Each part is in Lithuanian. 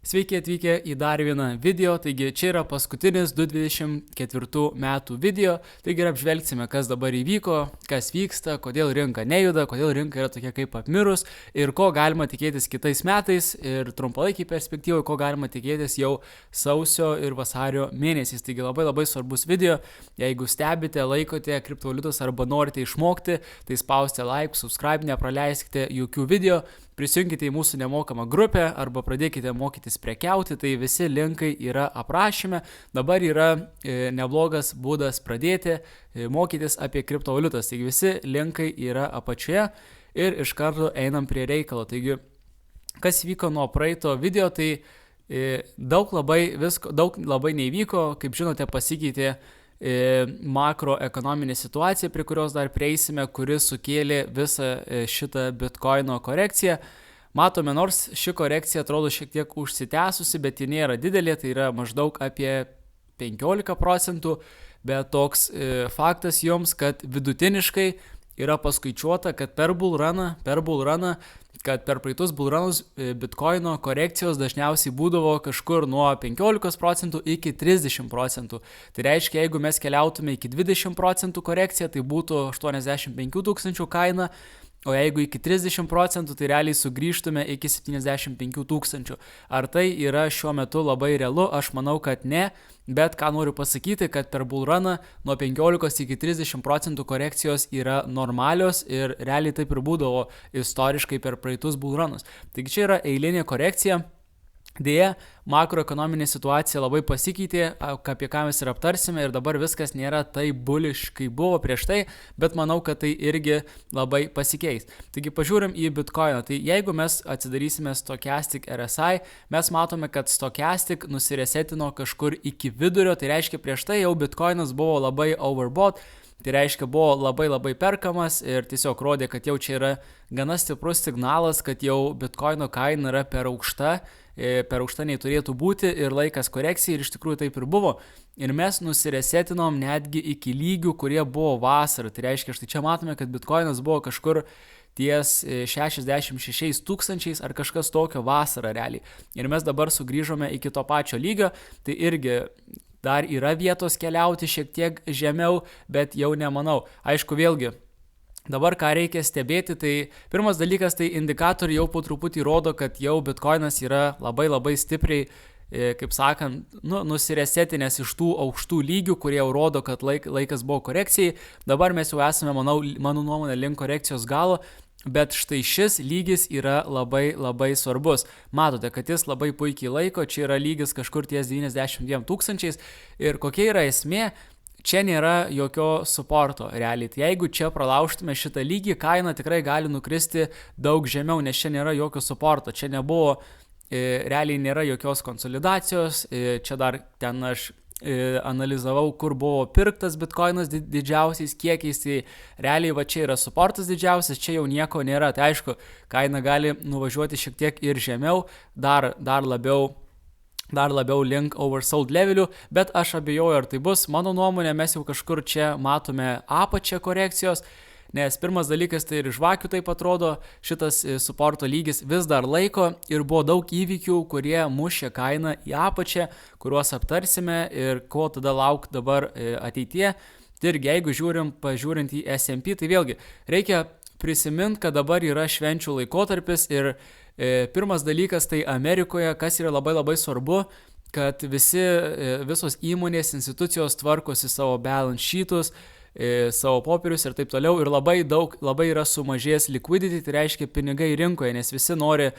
Sveiki atvykę į dar vieną video, taigi čia yra paskutinis 2024 metų video, taigi ir apžvelgsime, kas dabar įvyko, kas vyksta, kodėl rinka nejuda, kodėl rinka yra tokia kaip apmirus ir ko galima tikėtis kitais metais ir trumpalaikiai perspektyvoje, ko galima tikėtis jau sausio ir vasario mėnesiais. Taigi labai svarbus video, jeigu stebite, laikote kriptovaliutos arba norite išmokti, tai spauskite like, subscribe, nepraleiskite jokių video. Prisijunkite į mūsų nemokamą grupę arba pradėkite mokytis prekiauti, tai visi linkai yra aprašyme. Dabar yra neblogas būdas pradėti mokytis apie kriptovaliutas, taigi visi linkai yra apačioje ir iš karto einam prie reikalo. Taigi, kas vyko nuo praeito video, tai daug labai neįvyko, kaip žinote, pasikeitė makroekonominė situacija, prie kurios dar prieisime, kuris sukėlė visą šitą bitkoino korekciją. Matome, nors ši korekcija atrodo šiek tiek užsitęsusi, bet ji nėra didelė, tai yra maždaug apie 15%, bet toks faktas jums, kad vidutiniškai yra paskaičiuota, kad per bull runą, kad per praeitus bull runus bitkoino korekcijos dažniausiai būdavo kažkur nuo 15% iki 30%. Tai reiškia, jeigu mes keliautume iki 20% korekciją, tai būtų 85 tūkstančių kaina, o jeigu iki 30%, tai realiai sugrįžtume iki 75 tūkstančių. Ar tai yra šiuo metu labai realu? Aš manau, kad ne, bet ką noriu pasakyti, kad per bull runą nuo 15 iki 30% korekcijos yra normalios ir realiai taip ir būdavo istoriškai per praeitus bull runus. Taigi čia yra eilinė korekcija. Deja, makroekonominė situacija labai pasikeitė, apie ką mes ir aptarsime, ir dabar viskas nėra taip bullish, kaip buvo prieš tai, bet manau, kad tai irgi labai pasikeis. Taigi pažiūrim į bitkoiną. Tai jeigu mes atsidarysime Stochastic RSI, mes matome, kad Stochastic nusiresetino kažkur iki vidurio, tai reiškia prieš tai jau bitkoinas buvo labai overbought. Tai reiškia, buvo labai perkamas ir tiesiog rodė, kad jau čia yra gana stiprus signalas, kad jau bitkoino kaina yra per aukšta nei turėtų būti ir laikas korekcijai, ir iš tikrųjų taip ir buvo. Ir mes nusiresetinom netgi iki lygių, kurie buvo vasarą. Tai reiškia, štai čia matome, kad bitkoinas buvo kažkur ties 66 tūkstančiais ar kažkas tokio vasarą realiai. Ir mes dabar sugrįžome iki to pačio lygio, tai irgi dar yra vietos keliauti šiek tiek žemiau, bet jau nemanau. Aišku, vėlgi, dabar ką reikia stebėti, tai pirmas dalykas, tai indikatoriai jau po truputį rodo, kad jau bitkoinas yra labai stipriai, kaip sakant, nusiresetinės iš tų aukštų lygių, kurie jau rodo, kad laikas buvo korekcijai. Dabar mes jau esame, mano nuomonė, link korekcijos galo. Bet štai šis lygis yra labai svarbus. Matote, kad jis labai puikiai laiko, čia yra lygis kažkur ties 92 tūkstančiais. Ir kokia yra esmė, čia nėra jokio suporto realiai. Tai jeigu čia pralaužtume šitą lygį, kaina tikrai gali nukristi daug žemiau, nes čia nėra jokio suporto. Čia nebuvo, realiai nėra jokios konsolidacijos, čia dar ten aš analizavau, kur buvo pirktas bitkoinas didžiausiais kiekiais, tai realiai va čia yra suportas didžiausias, čia jau nieko nėra. Tai aišku, kaina gali nuvažiuoti šiek tiek ir žemiau, dar labiau link oversold levelių, bet aš abejoju, ar tai bus. Mano nuomonė, mes jau kažkur čia matome apačią korekcijos, nes pirmas dalykas, tai ir žvakių taip atrodo, šitas suporto lygis vis dar laiko ir buvo daug įvykių, kurie mušė kainą į apačią, kuriuos aptarsime ir ko tada lauk dabar ateityje. Tai irgi, jeigu pažiūrint į S&P, tai vėlgi reikia prisiminti, kad dabar yra švenčių laikotarpis ir pirmas dalykas, tai Amerikoje, kas yra labai svarbu, kad visos įmonės, institucijos tvarkosi savo balance sheetus, savo popierius ir taip toliau, ir labai yra sumažėjęs liquidity, tai reiškia pinigai rinkoje, nes visi nori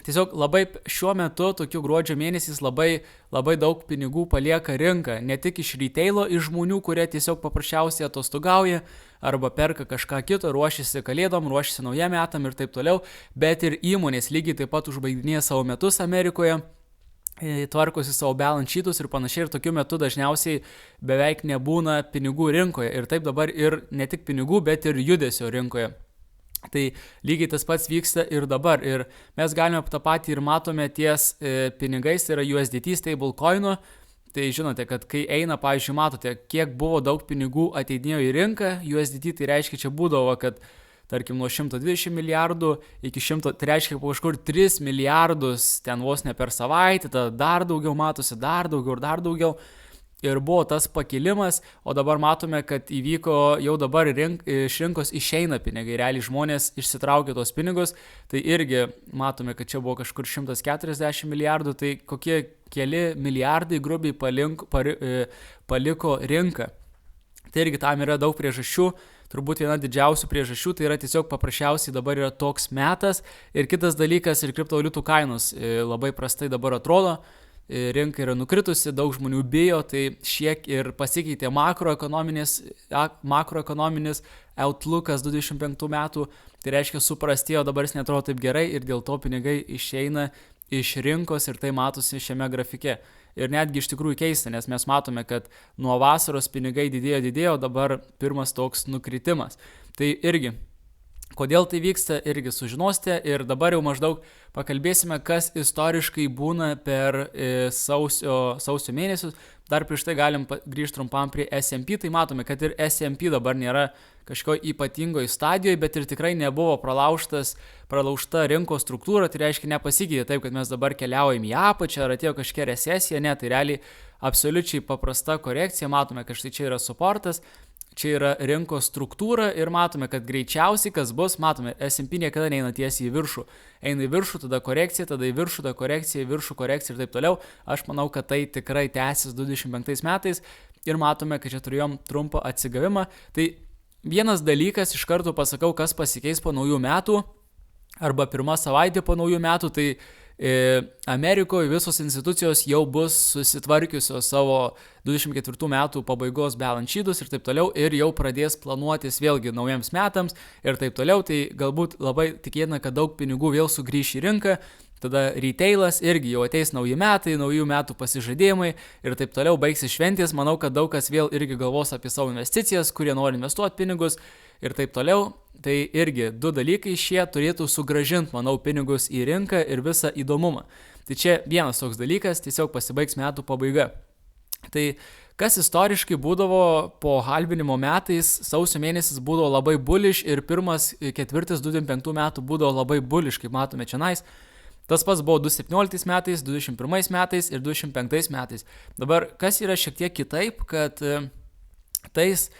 tiesiog labai šiuo metu, tokiu gruodžio mėnesiais, labai daug pinigų palieka rinką, ne tik iš retailo, iš žmonių, kurie tiesiog paprasčiausiai atostogauja arba perka kažką kito, ruošiasi kalėdom, ruošiasi naujam metam ir taip toliau, bet ir įmonės lygiai taip pat užbaiginėja savo metus Amerikoje, tvarkosi savo balance sheetus ir panašiai, ir tokiu metu dažniausiai beveik nebūna pinigų rinkoje, ir taip dabar ir ne tik pinigų, bet ir judesio rinkoje. Tai lygiai tas pats vyksta ir dabar, ir mes galime tą patį ir matome ties pinigais, tai yra USDT stablecoin'u. Tai žinote, kad kai eina, pavyzdžiui, matote, kiek buvo daug pinigų ateidinėjo į rinką USDT, tai reiškia, čia būdavo, kad tarkim, nuo 120 milijardų iki 100, tai reiškia kažkur 3 milijardus ten vos ne per savaitę, tada dar daugiau matosi, dar daugiau ir dar daugiau. Ir buvo tas pakilimas, o dabar matome, kad įvyko jau dabar iš rinkos išeina pinigai, realiai žmonės išsitraukė tos pinigus, tai irgi matome, kad čia buvo kažkur 140 milijardų, tai kokie keli milijardai grubiai paliko rinką. Tai irgi tam yra daug priežasčių, turbūt viena didžiausių priežasčių, tai yra tiesiog paprasčiausiai dabar yra toks metas. Ir kitas dalykas, ir kriptovaliutų kainos labai prastai dabar atrodo. Rinka yra nukritusi, daug žmonių bijo, tai šiek ir pasikeitė makroekonominis outlookas 25 metų, tai reiškia suprastėjo, dabar jis netrodo taip gerai ir dėl to pinigai išeina iš rinkos ir tai matosi šiame grafike. Ir netgi iš tikrųjų keista, nes mes matome, kad nuo vasaros pinigai didėjo, dabar pirmas toks nukritimas. Tai irgi, kodėl tai vyksta, irgi sužinosite ir dabar jau maždaug pakalbėsime, kas istoriškai būna per sausio mėnesius. Dar prieš tai galim grįžti trumpam prie S&P, tai matome, kad ir S&P dabar nėra kažkokio ypatingoje stadijoje, bet ir tikrai nebuvo pralaužta rinkos struktūra, tai reiškia nepasikeitė taip, kad mes dabar keliaujam į apačią, ar atėjo kažkokia recesija, ne, tai realiai absoliučiai paprasta korekcija, matome, kad štai čia yra supportas, čia yra rinkos struktūra ir matome, kad greičiausiai kas bus, matome, S&P niekada neina tiesiai į viršų. Eina į viršų, tada korekcija, tada į viršų, tada korekcija, į viršų, korekcija ir taip toliau. Aš manau, kad tai tikrai tęsis 25 metais ir matome, kad čia turėjom trumpą atsigavimą. Tai vienas dalykas, iš karto pasakau, kas pasikeis po naujų metų arba pirmą savaitę po naujų metų, tai Amerikoje visos institucijos jau bus susitvarkiusios savo 24 metų pabaigos balance sheetus ir taip toliau ir jau pradės planuotis vėlgi naujiems metams ir taip toliau, tai galbūt labai tikėtina, kad daug pinigų vėl sugrįš į rinką, tada retailas irgi jau ateis nauji metai, naujų metų pasižadėjimai ir taip toliau baigsis šventės, manau, kad daug kas vėl irgi galvos apie savo investicijas, kurie nori investuoti pinigus ir taip toliau. Tai irgi du dalykai šie turėtų sugrąžinti, manau, pinigus į rinką ir visą įdomumą. Tai čia vienas toks dalykas, tiesiog pasibaigs metų pabaiga. Tai kas istoriškai būdavo po halvinimo metais, sausio mėnesis būdavo labai bullish ir pirmas ketvirtis 25 metų būdavo labai bullish, kaip matome čionais. Tas pats buvo 2017 metais, 2021 metais ir 2025 metais. Dabar kas yra šiek tiek kitaip, kad tais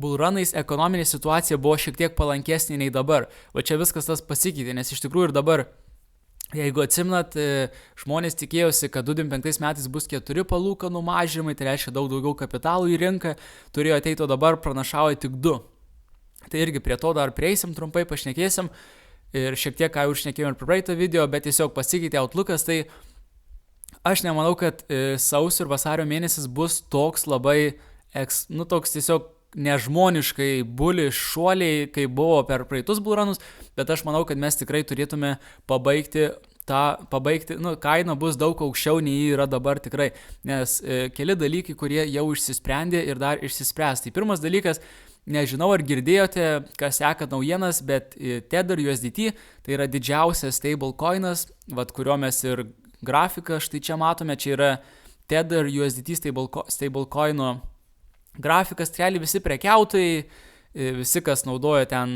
bullrunais ekonominė situacija buvo šiek tiek palankesnė nei dabar. Va čia viskas tas pasikeitė, nes iš tikrųjų ir dabar, jeigu atsimnat, žmonės tikėjosi, kad 2025 metais bus 4 palūkanų mažinimai, tai reiškia daug daugiau kapitalų į rinką, turėjo ateiti, o dabar pranašauja tik 2. Tai irgi prie to dar prieisim, trumpai pašnekėsim ir šiek tiek ką jau šnekėjom ir per praeitą video, bet tiesiog pasikeitė outlookas, tai aš nemanau, kad sausio ir vasario mėnesis bus toks labai, toks tiesiog nežmoniškai bullish šuoliai, kai buvo per praeitus bullrunus, bet aš manau, kad mes tikrai turėtume pabaigti, kaina bus daug aukščiau nei yra dabar tikrai, nes keli dalykai, kurie jau išsisprendė ir dar išsispręs. Tai pirmas dalykas, nežinau ar girdėjote, kas seka naujienas, bet Tether USDT, tai yra didžiausias stablecoinas, kurio mes ir grafiką štai čia matome, čia yra Tether USDT stablecoino grafikas, realiai visi prekiautojai, visi, kas naudoja ten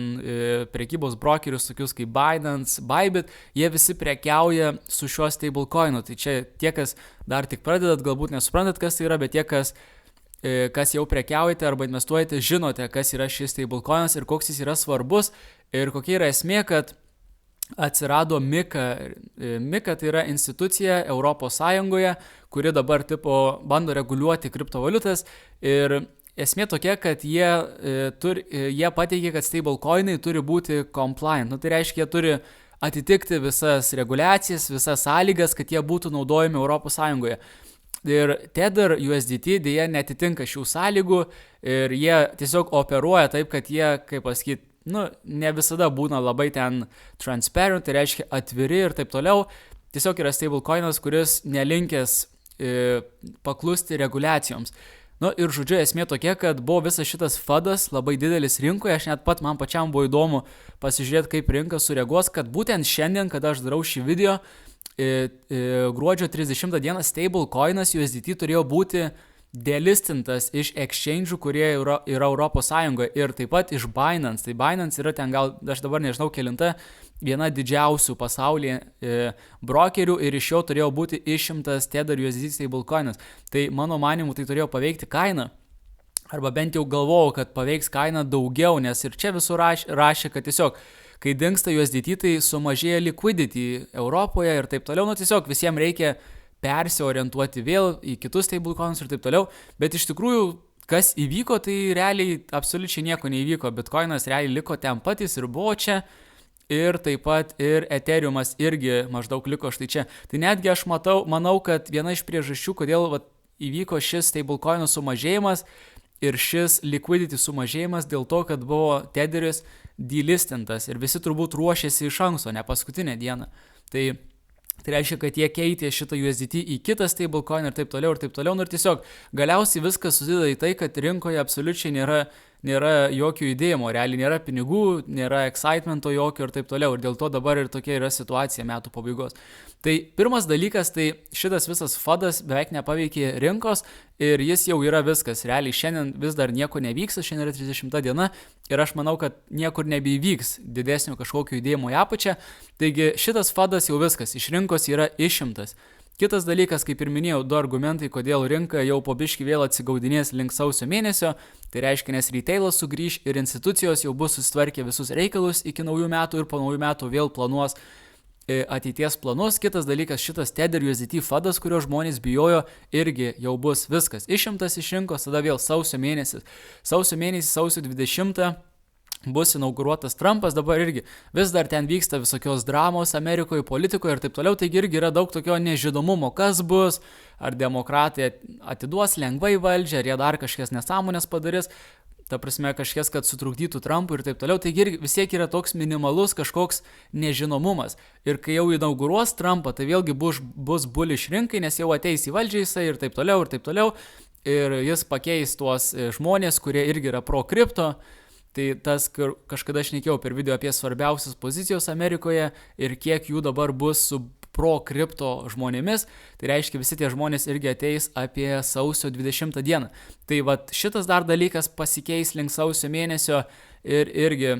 prekybos brokerius, tokius kaip Binance, Bybit, jie visi prekiauja su šiuo stablecoinu. Tai čia tie, kas dar tik pradedat, galbūt nesuprantat, kas tai yra, bet tie, kas jau prekiaujate arba investuojate, žinote, kas yra šis stablecoinas ir koks jis yra svarbus ir kokia yra esmė, kad atsirado MiCA. MiCA tai yra institucija Europos Sąjungoje, kuri dabar bando reguliuoti kriptovaliutas ir esmė tokia, kad jie pateikė, kad stablecoinai turi būti compliant. Tai reiškia, jie turi atitikti visas reguliacijas, visas sąlygas, kad jie būtų naudojami Europos Sąjungoje. Ir Tether USDT dėja netitinka šių sąlygų ir jie tiesiog operuoja taip, kad jie, kaip pasakyti, ne visada būna labai ten transparent, tai reiškia atviri ir taip toliau. Tiesiog yra stablecoinas, kuris nelinkęs paklusti reguliacijoms. Ir žodžiu, esmė tokia, kad buvo visas šitas FUDas labai didelis rinkoje, man pačiam buvo įdomu pasižiūrėti, kaip rinka sureaguos, kad būtent šiandien, kada aš darau šį video, gruodžio 30 dieną stablecoinas USDT turėjo būti delistintas iš exchange'ų, kurie yra Europos Sąjungoje ir taip pat iš Binance. Tai Binance yra ten gal, aš dabar nežinau kelinta, viena didžiausių pasaulyje brokerių ir iš jo turėjo būti išimtas Tether USD stablecoinas. Tai mano manimu tai turėjo paveikti kainą. Arba bent jau galvojau, kad paveiks kainą daugiau, nes ir čia visur rašė, kad tiesiog, kai dingsta USDT, tai sumažėja liquidity Europoje ir taip toliau. Tiesiog visiems reikia persiorientuoti vėl į kitus stablecoinus ir taip toliau. Bet iš tikrųjų, kas įvyko, tai realiai absoliučiai nieko neįvyko. Bitcoinas realiai liko ten patys ir buvo čia. Ir taip pat ir Ethereumas irgi maždaug liko štai čia. Tai netgi aš manau, kad viena iš priežasčių, kodėl įvyko šis stablecoinų sumažėjimas ir šis liquidity sumažėjimas dėl to, kad buvo Tetheris delistintas ir visi turbūt ruošėsi iš anksto, ne paskutinę dieną. Tai reiškia, kad jie keitė šitą USDT į kitą stablecoin ir taip toliau. Ir tiesiog galiausiai viskas susideda į tai, kad rinkoje absoliučiai nėra jokio judėjimo, realiai nėra pinigų, nėra excitemento jokio ir taip toliau. Ir dėl to dabar ir tokia yra situacija metų pabaigos. Tai pirmas dalykas, tai šitas visas FUDas beveik nepaveikė rinkos ir jis jau yra viskas. Realiai šiandien vis dar nieko nevyksta, šiandien yra 30 diena ir aš manau, kad niekur nebeįvyks didesnio kažkokio judėjimo į apačią. Taigi šitas FUDas jau viskas, iš rinkos yra išimtas. Kitas dalykas, kaip ir minėjau, du argumentai, kodėl rinka jau po biškį vėl atsigaudinės link sausio mėnesio. Tai reiškia, nes retailas sugrįž ir institucijos jau bus susitvarkę visus reikalus iki naujų metų ir po naujų metų vėl planuos ateities planus. Kitas dalykas, šitas Tether USDT FUDas, kurio žmonės bijojo, irgi jau bus viskas išimtas iš rinkos, tada vėl sausio mėnesį, sausio 20 bus inauguruotas Trumpas, dabar irgi vis dar ten vyksta visokios dramos Amerikoje, politikoje ir taip toliau, taigi irgi yra daug tokio nežinomumo, kas bus, ar demokratai atiduos lengvai valdžią, ar jie dar kažkas nesąmonės padarys, ta prasme kažkas, kad sutrukdytų Trumpui ir taip toliau, taigi irgi vis tiek yra toks minimalus kažkoks nežinomumas. Ir kai jau inauguruos Trumpą, tai vėlgi bus bullish rinkai, nes jau ateis į valdžią jisai ir taip toliau, ir jis pakeis tuos žmonės, kurie irgi yra pro kripto. Tai tas, kažkada aš šnekėjau per video apie svarbiausias pozicijos Amerikoje ir kiek jų dabar bus su pro kripto žmonėmis, tai reiškia visi tie žmonės irgi ateis apie sausio 20 dieną. Tai šitas dar dalykas pasikeis link sausio mėnesio ir irgi.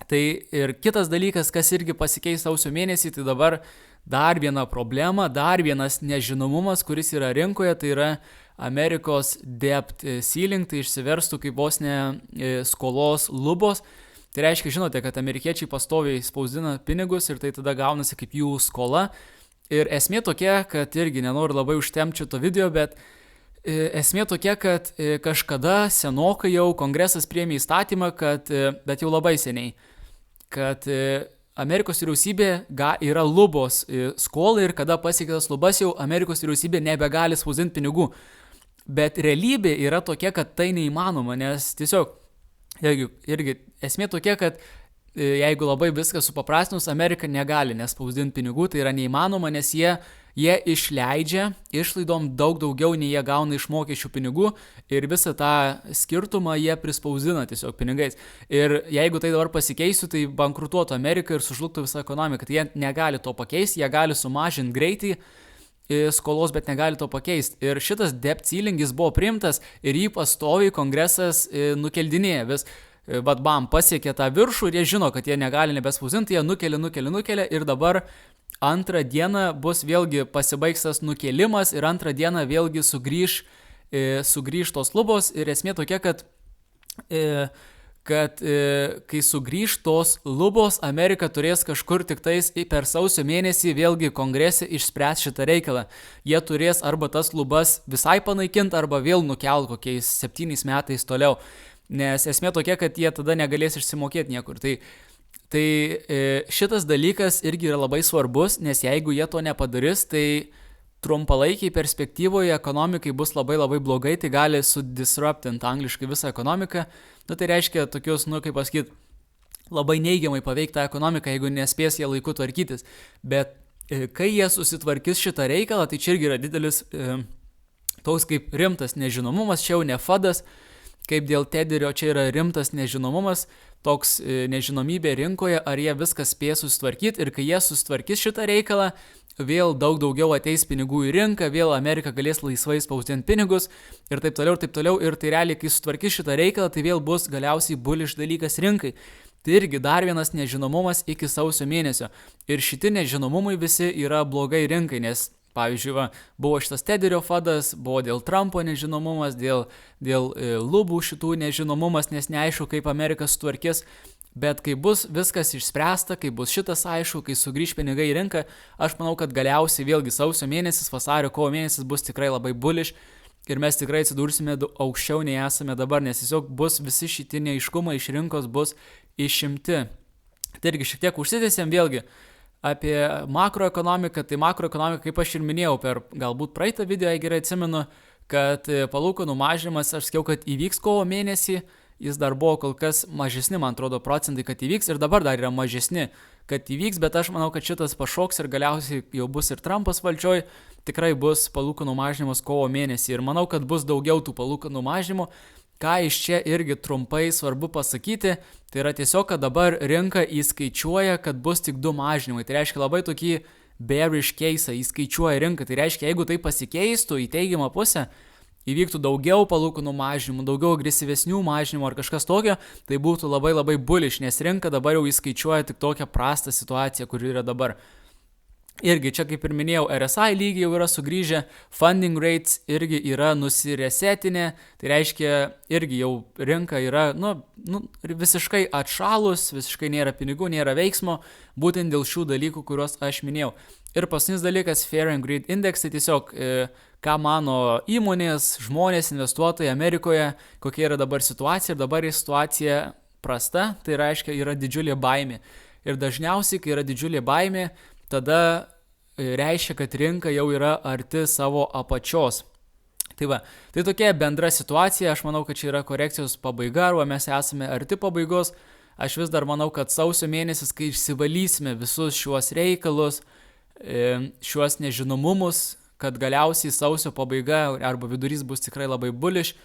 Tai ir kitas dalykas, kas irgi pasikeis sausio mėnesį, tai dabar dar viena problema, dar vienas nežinomumas, kuris yra rinkoje, tai yra Amerikos debt ceiling, tai išsiverstų kaip vos ne skolos lubos. Tai reiškia, žinote, kad amerikiečiai pastoviai spausdina pinigus ir tai tada gaunasi kaip jų skola. Ir esmė tokia, kad irgi nenoriu labai užtemčiau to video, bet esmė tokia, kad kažkada senokai jau kongresas priėmė įstatymą, bet jau labai seniai, kad Amerikos vyriausybė yra lubos skolai ir kada pasiektas lubas jau Amerikos vyriausybė nebegali spausdinti pinigų. Bet realybė yra tokia, kad tai neįmanoma, nes tiesiog, irgi esmė tokia, kad jeigu labai viskas supaprastinus, Amerika negali nespausdinti pinigų, tai yra neįmanoma, nes jie išleidžia išlaidom daug daugiau, nei jie gauna iš mokesčių pinigų ir visą tą skirtumą jie prispausdina tiesiog pinigais. Ir jeigu tai dabar pasikeistų, tai bankrutuotų Amerika ir sužlugtų visą ekonomiką. Tai jie negali to pakeisti, jie gali sumažinti greitį skolos, bet negali to pakeisti. Ir šitas debt ceiling buvo priimtas ir jį pastoviai kongresas nukeldinėja vis. Pasiekė tą viršų ir jie žino, kad jie negali nebespausdinti, jie nukelia ir dabar antrą dieną bus vėlgi pasibaigs tas nukėlimas ir antrą dieną vėlgi sugrįž tos lubos ir esmė tokia, kad kai sugrįž tos lubos, Amerika turės kažkur tik tais per sausio mėnesį vėlgi kongrese išspręs šitą reikalą. Jie turės arba tas lubas visai panaikinti, arba vėl nukelt kokiais 7 metais toliau. Nes esmė tokia, kad jie tada negalės išsimokėti niekur. Tai šitas dalykas irgi yra labai svarbus, nes jeigu jie to nepadarys, tai trumpalaikiai perspektyvoje ekonomikai bus labai labai blogai, tai gali sudisruptinti angliškai visą ekonomiką. Tai reiškia tokius, labai neigiamai paveiktą ekonomiką, jeigu nespės jie laiku tvarkytis. Bet kai jie susitvarkys šitą reikalą, tai čia irgi yra didelis toks kaip rimtas nežinomumas, čia jau ne FUDas, kaip dėl Tetherio čia yra rimtas nežinomumas, toks nežinomybė rinkoje, ar jie viskas spės susitvarkyti ir kai jie susitvarkys šitą reikalą, vėl daugiau ateis pinigų į rinką, vėl Amerika galės laisvai spausdinti pinigus ir taip toliau ir tai realiai, kai sutvarkys šitą reikalą, tai vėl bus galiausiai bullish dalykas rinkai. Tai irgi dar vienas nežinomumas iki sausio mėnesio ir šitie nežinomumai visi yra blogai rinkai, nes pavyzdžiui, buvo šitas Tederio fadas, buvo dėl Trumpo nežinomumas, dėl lubų šitų nežinomumas, nes neaišku, kaip Amerika sutvarkys, bet kai bus viskas išspręsta, kai bus šitas aišku, kai sugrįž pinigai į rinką, aš manau, kad galiausiai vėlgi sausio mėnesis, vasario, kovo mėnesis bus tikrai labai bullish ir mes tikrai atsidursime aukščiau nei esame dabar, nes tiesiog bus visi šitie neaiškumai iš rinkos bus išimti. Tai irgi šiek tiek užsitęsėm vėlgi apie makroekonomiką, tai makroekonomika, kaip aš ir minėjau per galbūt praeitą video, jei gerai atsimenu, kad palūkanų mažinimas, aš sakiau, kad įvyks kovo mėnesį, jis dar buvo kol kas mažesni, man atrodo, procentai, kad įvyks ir dabar dar yra mažesni, kad įvyks, bet aš manau, kad šitas pašoks ir galiausiai jau bus ir Trumpas valdžioj, tikrai bus palūkanų mažinimas kovo mėnesį ir manau, kad bus daugiau tų palūkanų mažinimų. Ką iš čia irgi trumpai svarbu pasakyti, tai yra tiesiog, kad dabar rinka įskaičiuoja, kad bus tik 2 mažinimai. Tai reiškia labai tokį bearish case įskaičiuoja rinka. Tai reiškia, jeigu tai pasikeistų į teigiamą pusę, įvyktų daugiau palūkanų mažinimų, daugiau agresyvesnių mažinimų ar kažkas tokio, tai būtų labai bullish, nes rinka dabar jau įskaičiuoja tik tokią prastą situaciją, kuri yra dabar. Irgi čia, kaip ir minėjau, RSI lygiai jau yra sugrįžę, funding rates irgi yra nusiresetinė, tai reiškia irgi jau rinka yra visiškai atšalus, visiškai nėra pinigų, nėra veiksmo, būtent dėl šių dalykų, kuriuos aš minėjau. Ir paskutinis dalykas, Fear and Greed Index, tai tiesiog ką mano įmonės, žmonės, investuotojai Amerikoje, kokia yra dabar situacija ir dabar yra situacija prasta, tai reiškia yra didžiulė baimė. Ir dažniausiai, kai yra didžiulė baimė, tada reiškia, kad rinka jau yra arti savo apačios. Tai tokia bendra situacija, aš manau, kad čia yra korekcijos pabaiga, arba mes esame arti pabaigos. Aš vis dar manau, kad sausio mėnesis, kai išsivalysime visus šiuos reikalus, šiuos nežinomumus, kad galiausiai sausio pabaiga arba vidurys bus tikrai labai bullish,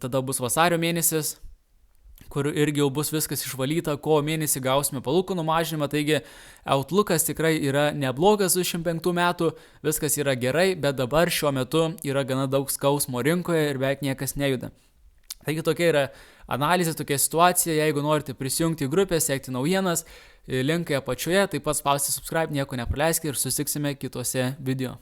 tada bus vasario mėnesis, kur irgi jau bus viskas išvalyta, kovo mėnesį gausime palūkanų mažinimą, taigi outlookas tikrai yra neblogas 25 metų, viskas yra gerai, bet dabar šiuo metu yra gana daug skausmo rinkoje ir beveik niekas nejuda. Taigi tokia yra analizė, tokia situacija, jeigu norite prisijungti į grupę, sekti naujienas, linkai apačioje, taip pat spausti subscribe, nieko nepraleiskite ir susitiksime kitose video.